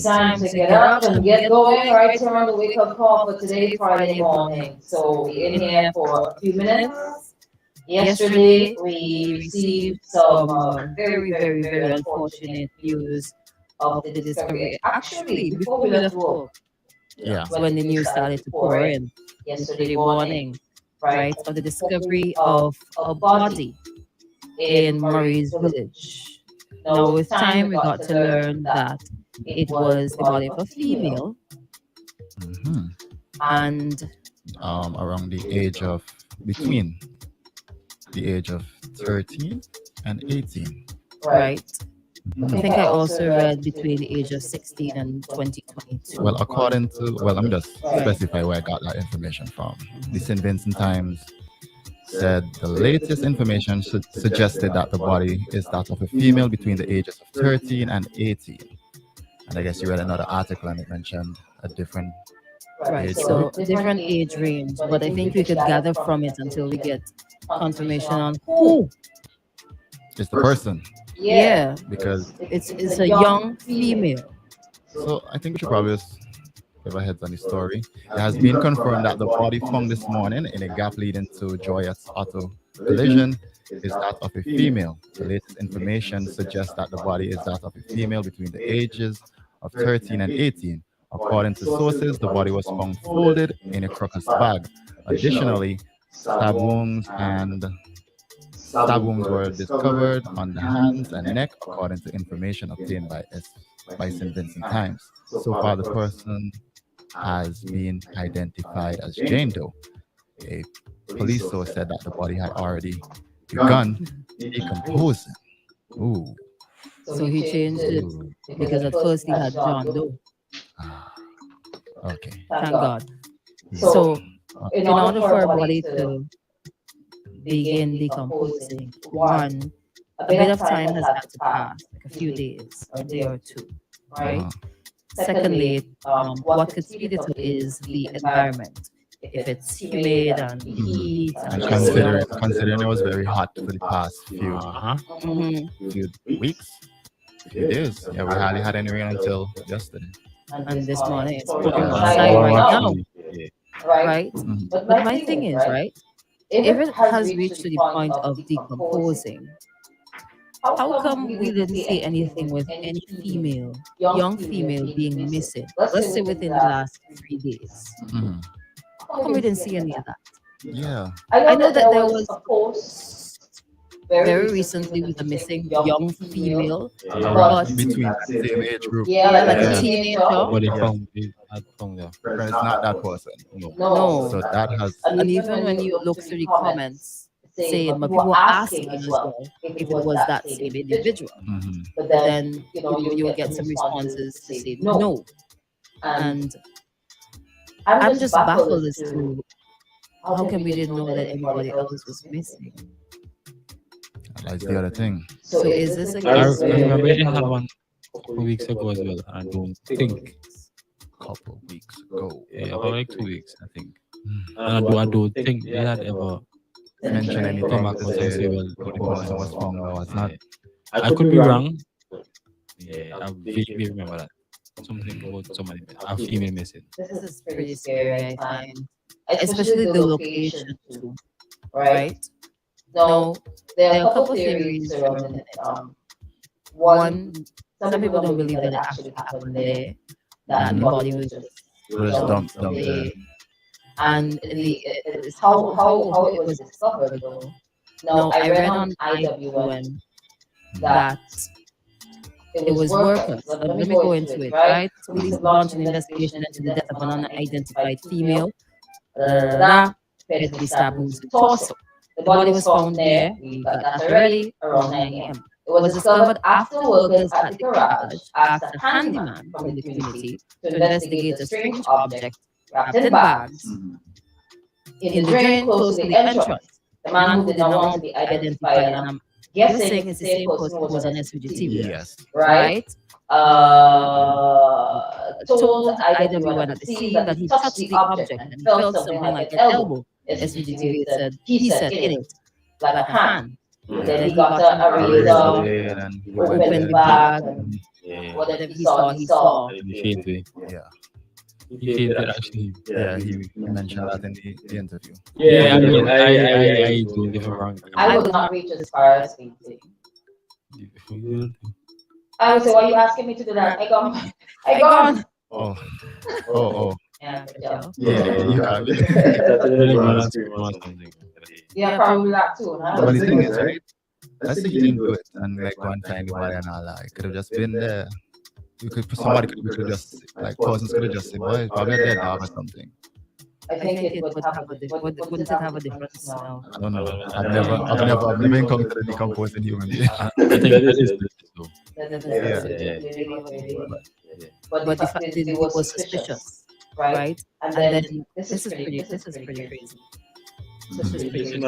It's time to get up and get going. Right here on the wake up call for today, Friday morning. So we're in here for a few minutes. Yesterday, we received some very, very, very unfortunate news of the discovery. Actually, before we left work, Yeah. when the news started to pour in yesterday morning, right, of the discovery of a body in Murray's village. Now, with time, we got to learn that it was the body of a female, hmm and Around the age of between the age of 13 and 18. right. Mhm. I think I also read between the age of 16 and 2022. Well, according to, well, let me just Right. specify where I got that information from. The St. Vincent Times said the latest information suggested that the body is that of a female between the ages of 13 and 18. And I guess you read another article and it mentioned a different Right, age so group. a different age range, but I think we could gather from it until we get confirmation on who. It's the person. Yeah, Because, it's a young female. so I think we should probably just give a heads on the story. It has been confirmed that the body found this morning in a gap leading to Joyous Auto collision is that of a female. The latest information suggests that the body is that of a female between the ages of 13 and 18. According to sources, the body was found folded in a crocus bag. Additionally, stab wounds were discovered on the hands and neck, according to information obtained by St. Vincent Times. So far, the person has been identified as Jane Doe. A police source said that the body had already begun decomposing. Ooh. So he changed it Ooh. because at first he had John Doe. Ah, okay. Thank God. So in order for a body to begin decomposing, one, a bit of time has had to pass, like a few days, a day or two, right? Uh-huh. Secondly, what could speed it up is the environment. If it's humid and heat And and considering it was very hot for the past Mhm. few weeks, few days. Yeah, we hardly had any rain until yesterday. And this morning it's pouring Yeah. outside right now, Yeah. right? Mhm. But my thing is, right, if it has reached to the point of decomposing, how come we didn't see anything with any female, young female being missing? Let's say within the last 3 days. Mhm. How come we didn't see any of that? Yeah. I know that there was a post very recently with a missing young female, but Between that same age group. yeah, like Yeah. a teenager. But they Yeah. found it had found there. But it's not that person. No. No. So that has And even when you look through the comments, saying, but people were asking as well if it was that same individual. mhm. But then you will get some responses to say no. And I'm just baffled as to how come we didn't know that everybody else was missing. That's the other thing. So is this a I case remember where they had one a couple weeks ago as well. I don't think. Couple weeks ago. Yeah, about like 2 weeks, I think. And I don't think they had ever Mention anything come back to and say say, well, the person was found or was not. I could be wrong. Yeah, I vaguely remember that. Something about somebody, a female missing. this is pretty scary, I find. Especially the location too, right? Now, there are a couple theories surrounding it. One, some people don't believe that it actually happened there, that the body was just Just dumped there. there. And it's how it was discovered though. Now, I read on IWM that it was workers. Let me go into it, right? Police launched an investigation into the death of an unidentified female. Fatally stabbed wounds to the torso. The body was found there. We got that already around 9 a.m. It was discovered after workers at the garage asked a handyman from the community to investigate a strange object wrapped in bags in the drain close to the entrance. The man who did not want to be identified, and I'm guessing it's the same person who was on SVGT, Yes. right? Told IWN at the scene that he touched the object and felt something like an elbow. SVGT said he said in it, like a hand. Then he got a razor, Razor and he went open there. bag, and Yeah. whatever he saw, he saw. He fainted. Yeah, He fainted actually. yeah, he mentioned that in the interview. Yeah, I mean, I don't get me wrong. I would not reach as far as fainting. I would say, why are you asking me to do that? I gone. Oh, oh, Yeah, good job. yeah, you have it. Yeah, probably that too, huh? But the thing is, right? Let's say you didn't do it and like go and find the body and all that. It could have just been there. You could, somebody could have just, like, cousins could have just said, boy, it's probably a dead dog or something. I think it would have wouldn't it have a difference now? I don't know. I've never encountered a decomposing human being. I think that is though. But the fact that it was suspicious, right? And then this is pretty crazy. This is pretty crazy. I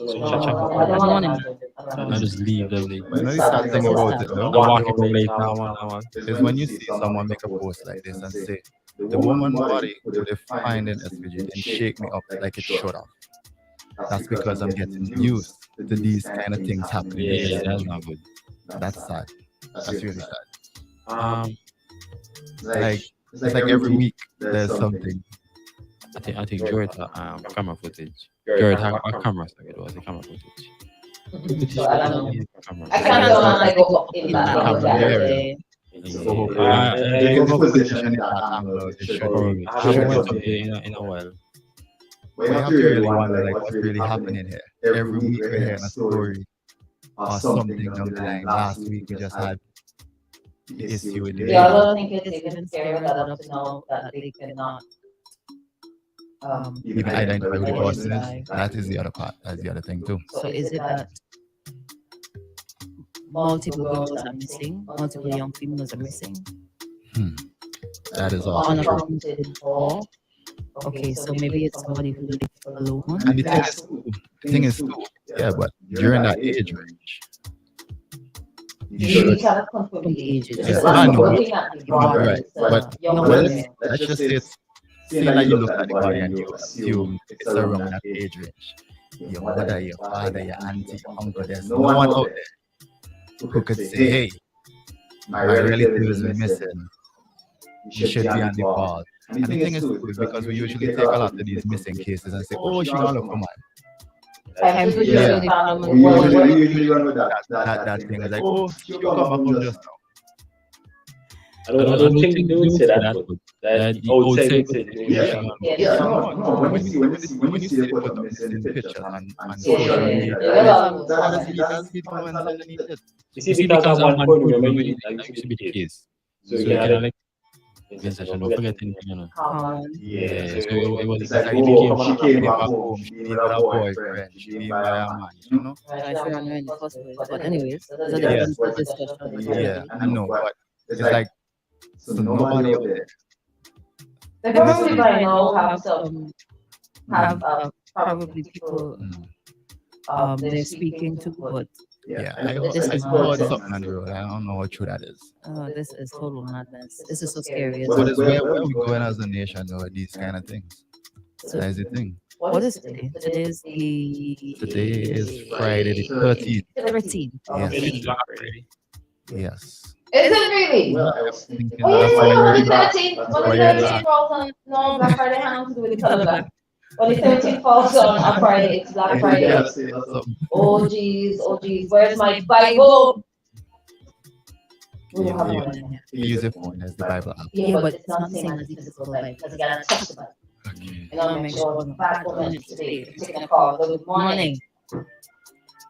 don't want to imagine. I just leave them. But you know the sad thing about it, though, I'm walking home late now. is when you see someone make a post like this and say, the woman's body would have find in SVG and shake me up like it should have. That's because I'm getting used to these kind of things happening. Yeah, that's not good. That's sad. That's really sad. Like, It's like every week there's something. I think Jared camera footage. Jared had a camera, so it was a camera footage. So I don't know. Camera. I can't go on like go up in that Yeah. level that way. So Yeah. the position in that angle, it should Probably. I haven't went up there in a while. But you have to really wonder like what's really happening here. Every week we're hearing a story or something down the line. Last week we just had the issue with the Yeah, I don't think it's even scary that up to know that they cannot even identify who the person is. identify. That is the other part. That's the other thing too. So is it that multiple girls are missing, multiple young females are missing? That is awesome. Unaccounted for. Okay, so maybe it's somebody who lives alone. And the thing is too, yeah, but during that age range, you You should. cannot confirm the ages. Yeah, Just I know. looking at the body, Right, it's but young well, women. let's just say it's seeing that you look at the body and you assume it's around that age range. Your mother, your father, your auntie, your uncle, there's no one out there who could say, hey, my relative is missing. You should be on the ball. And the thing is, too, is because we usually take a lot of these missing cases and say, oh, she gonna look for mine. I'm pretty Yeah. sure the family We will- usually run with that thing is like, oh, she come back home just now. I don't think they would say that, but That that outside would say When you see they put up missing pictures on social social media. media, Yeah. that's the comments underneath it. You see, because at one point, remember, that used to be the case. so So you you had can like, don't forget anything. Yeah, So it was it's like, like oh, she came back home, she being with her boyfriend, she being with her man, you know? I sure know in the first place. But anyways, that's a Yeah. different discussion. Yeah, I know, but it's like, so nobody out there. They probably by now have some probably people they're speaking to, but Yeah, This I is saw nonsense. something on the road. I don't know how true that is. this is total madness. This is so scary. But it's where we going as a nation though, with these kind of things. So, That is the thing. what is today? Today is the Today is Friday the 13th. 13th. Yes. Yes. Is it really? I was thinking Oh that's yeah, why on you're the back. 13th. That's On why the you're 13th back. falls on no Black Friday has nothing to do with the color black. On the 13th falls on a Friday. It's Black Friday. Yeah, say that's something. Oh geez, where's my Bible? We don't have Yeah. one in here. You use your phone as the Bible app. Yeah, but it's not the same as the physical Bible because you gotta touch the Bible. Okay. You know, make sure it's back on it today. Taking a call. Good morning.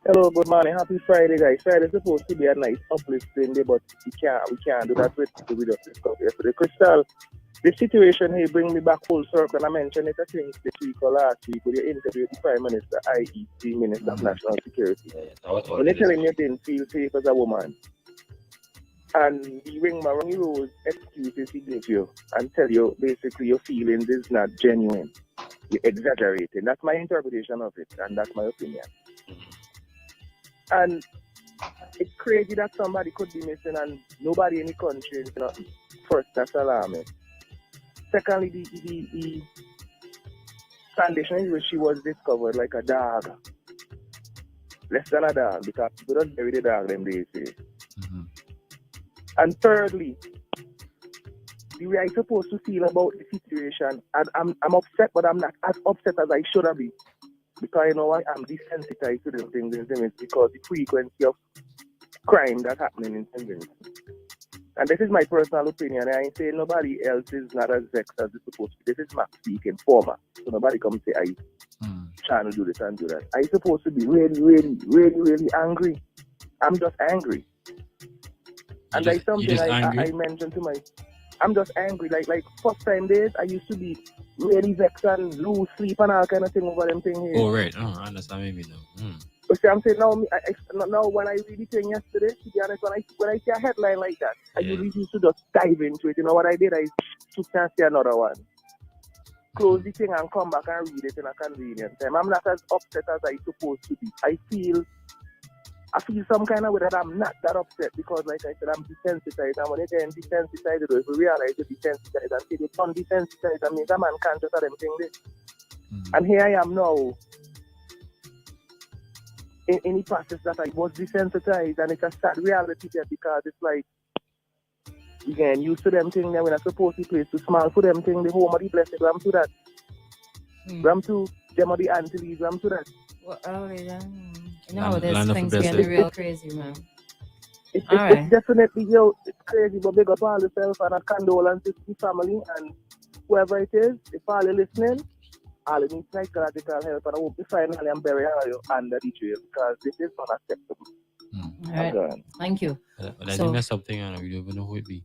Hello, good morning. Happy Friday, guys. Friday is supposed to be a nice uplifting day, but we can't do that with we just discussed yesterday. Crystal, the situation here bring me back full circle, and I mentioned it I think this week or last week with your interview with the Prime Minister, i.e. the Minister of National Security. When you're telling you didn't feel safe as a woman, and the ring Maroni Rose excuses he gives you and tell you basically your feelings is not genuine. You're exaggerating. That's my interpretation of it, and that's my opinion. And it's crazy that somebody could be missing and nobody in the country is nothing. First, that's alarming. Secondly, the condition in which she was discovered like a dog. less than a dog because people don't bury the dog them days. Mm-hmm. And thirdly, the way I supposed to feel about the situation, and I'm upset, but I'm not as upset as I should have been. Because you know what, I'm desensitized to them things in St. Vincent because the frequency of crime that's happening in St. Vincent. And this is my personal opinion. I ain't saying nobody else is not as vexed as it's supposed to be. This is Max speaking, former. So nobody come say I trying to do this and do that. I supposed to be really, really, really, really angry. I'm just angry. And there's something I mentioned to my... I'm just angry. Like first time days, I used to be really vexed and lose sleep and all kind of thing over them thing here. Oh, right. Oh, I understand maybe now. But see, I'm saying now, now when I read the thing yesterday, to be honest, when I see a headline like that, I usually used to just dive into it. You know what I did? I took and see another one. Close the thing and come back and read it in a convenient time. I'm not as upset as I supposed to be. I feel some kind of way that I'm not that upset because, like I said, I'm desensitized. And when you get desensitized, if you realize you're desensitized and say you turn desensitized, I mean, that man can't just have them things. And here I am now in the process that I was desensitized, and it's a sad reality there because it's like, you get used to them things, and we're not supposed to place too small for them things, the home of the blessed, ram to that. Ram to them of the Antilles, ram to that. Well, yeah. You know, this thing's getting real crazy, man. It's definitely, it's crazy, but big up all yourself and a condolences to the family and whoever it is. If all you're listening, all you need psychological help, and I hope you finally and bury all you under the trail because this is unacceptable. All right. Thank you. But I think that's something I don't even know who it be.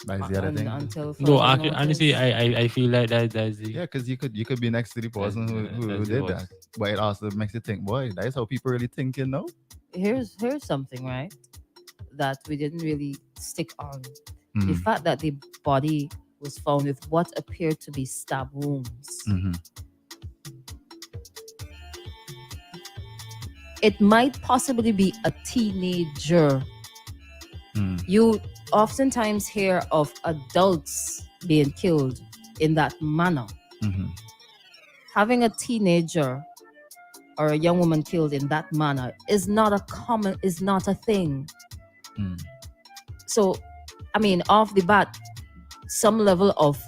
That's the other thing. No, actually, honestly, I feel like that's the... Yeah, because you could be next to the person who did that, but it also makes you think, boy, that's how people really think, you know. Here's something, right, that we didn't really stick on. The fact that the body was found with what appeared to be stab wounds. It might possibly be a teenager. You oftentimes hear of adults being killed in that manner. Having a teenager or a young woman killed in that manner is not a thing. So, I mean, off the bat, some level of,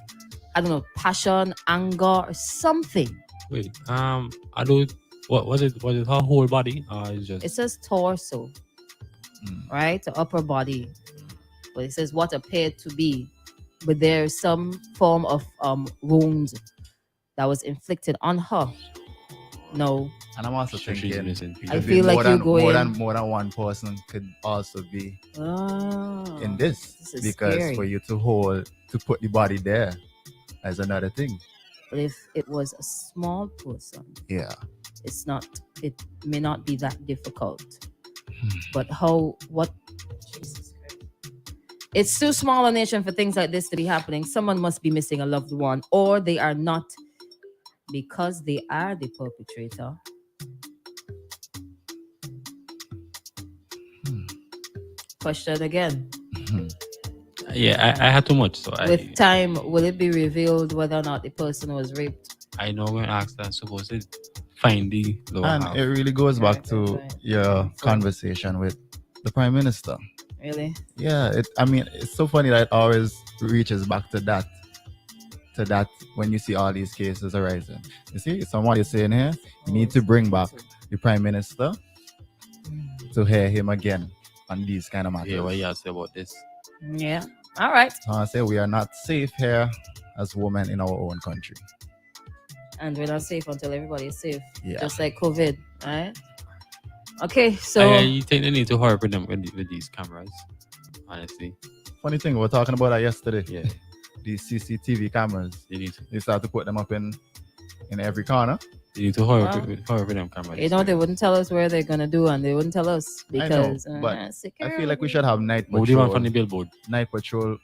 I don't know, passion, anger, or something. Wait, I don't... What was it? Was it her whole body? It's just... It says torso, right? The upper body. But it says what appeared to be. But there's some form of wound that was inflicted on her. No. And I'm also thinking, I feel like you're going... more than one person could also be in this because scary. For you to put the body there as another thing. But if it was a small person, it may not be that difficult. But Jesus Christ. It's too small a nation for things like this to be happening. Someone must be missing a loved one, or they are not, because they are the perpetrator. Question again. Yeah, I had too much. So with time, will it be revealed whether or not the person was raped? I know when asked that, supposed to find the lower and half. It really goes back to your conversation with the Prime Minister. Really? Yeah, it's so funny that it always reaches back to that when you see all these cases arising. You see, someone is saying here, you need to bring back the Prime Minister to hear him again on these kind of matters. Yeah, what you have to say about this? Yeah. All right. So I say we are not safe here as women in our own country. And we're not safe until everybody is safe. Yeah. Just like COVID, right? Okay, so... you think they need to hurry with them with these cameras, honestly? Funny thing, we were talking about that yesterday. Yeah. These CCTV cameras. They start to put them up in every corner. They need to hurry with them cameras. You know, they wouldn't tell us where they're going to do, and they wouldn't tell us because... I know, but I feel like we should have night patrol. Move them from the billboard. Night patrol.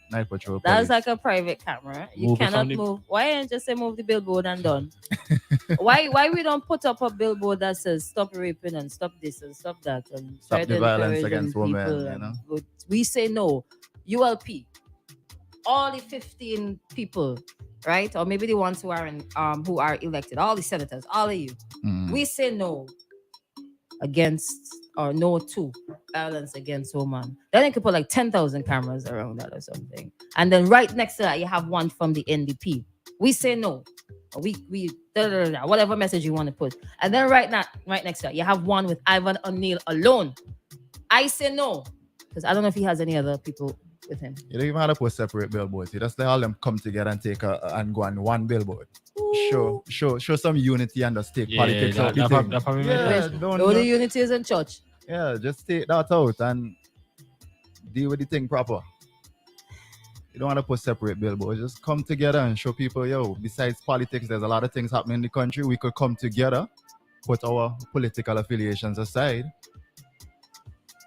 That's like a private camera. You cannot move. Why ain't just say move the billboard and done? Why we don't put up a billboard that says stop raping and stop this and stop that and stop the violence against women, you know? We say no. ULP. All the 15 people, right? Or maybe the ones who are elected, all the senators, all of you. We say no. against or no to violence against women. Then you could put like 10,000 cameras around that or something. And then right next to that, you have one from the NDP. We say no. We whatever message you want to put. And then right next to that, you have one with Ivan O'Neill alone. I say no. Because I don't know if he has any other people with him. You don't even have to put separate billboards. You just let all them come together and and go on one billboard. Show some unity and just take politics out the thing. That probably The unity is in church. Yeah, just take that out and deal with the thing proper. You don't want to put separate billboards. Just come together and show people, yo, besides politics, there's a lot of things happening in the country. We could come together, put our political affiliations aside,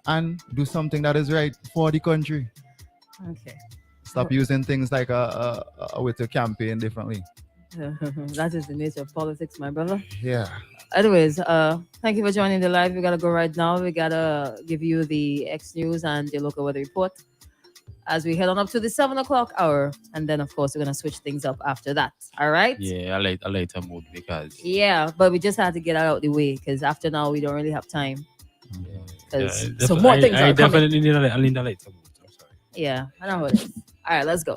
and do something that is right for the country. Okay. Stop using things like a way to campaign differently. That is the nature of politics, my brother. Yeah. Anyways, thank you for joining the live. We gotta go right now. We gotta give you the X News and the local weather report as we head on up to the 7:00 hour, and then of course we're gonna switch things up after that. All right? Yeah, I later mood because but we just had to get that out the way because after now we don't really have time. Because yeah, some more things are coming. Definitely need a later mood. I'm sorry. Yeah, I know what it is. All right, let's go.